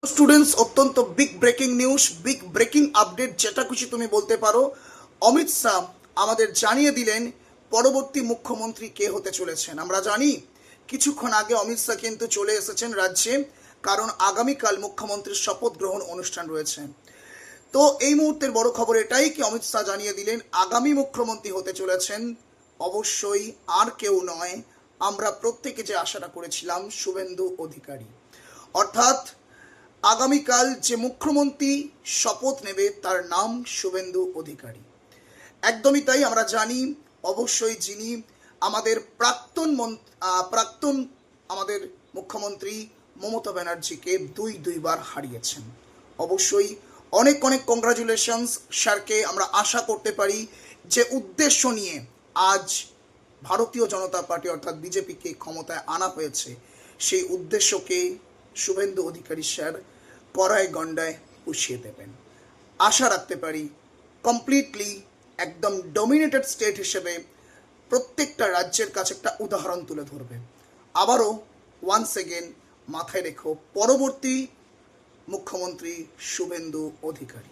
Students, অত্যন্ত big breaking news, big breaking update, যেটা খুশি তুমি বলতে পারো। অমিত শাহ আমাদের জানিয়ে দিলেন পরবর্তী মুখ্যমন্ত্রী কে হতে চলেছেন। আমরা জানি কিছুক্ষণ আগে অমিত শাহ কিন্তু চলে এসেছেন রাজ্যে, কারণ আগামীকাল মুখ্যমন্ত্রীর শপথ গ্রহণ অনুষ্ঠান রয়েছে। তো এই মুহূর্তের বড় খবর এটাই কি অমিত শাহ জানিয়ে দিলেন আগামী মুখ্যমন্ত্রী হতে চলেছেন অবশ্যই আর কেউ নয়, আমরা প্রত্যেকে যে আশাটা করেছিলাম, শুভেন্দু অধিকারী। অর্থাৎ আগামীকাল যে মুখ্যমন্ত্রী শপথ নেবে তার নাম শুভেন্দু অধিকারী। একদমই তাই। আমরা জানি অবশ্যই যিনি আমাদের প্রাক্তন আমাদের মুখ্যমন্ত্রী মমতা ব্যানার্জিকে দুইবার হারিয়েছেন। অবশ্যই অনেক অনেক কংগ্রাচুলেশনস স্যারকে। আমরা আশা করতে পারি যে উদ্দেশ্য নিয়ে আজ ভারতীয় জনতা পার্টি অর্থাৎ বিজেপিকে ক্ষমতায় আনা হয়েছে, সেই উদ্দেশ্যকে শুভেন্দু অধিকারী স্যার কড়ায় গন্ডায় পুষিয়ে দেবেন। আশা রাখতে পারি কমপ্লিটলি একদম ডমিনেটেড স্টেট হিসেবে প্রত্যেকটা রাজ্যের কাছে একটা উদাহরণ তুলে ধরবে। আবারও ওয়ান্স এগেন মাথায় রেখো পরবর্তী মুখ্যমন্ত্রী শুভেন্দু অধিকারী।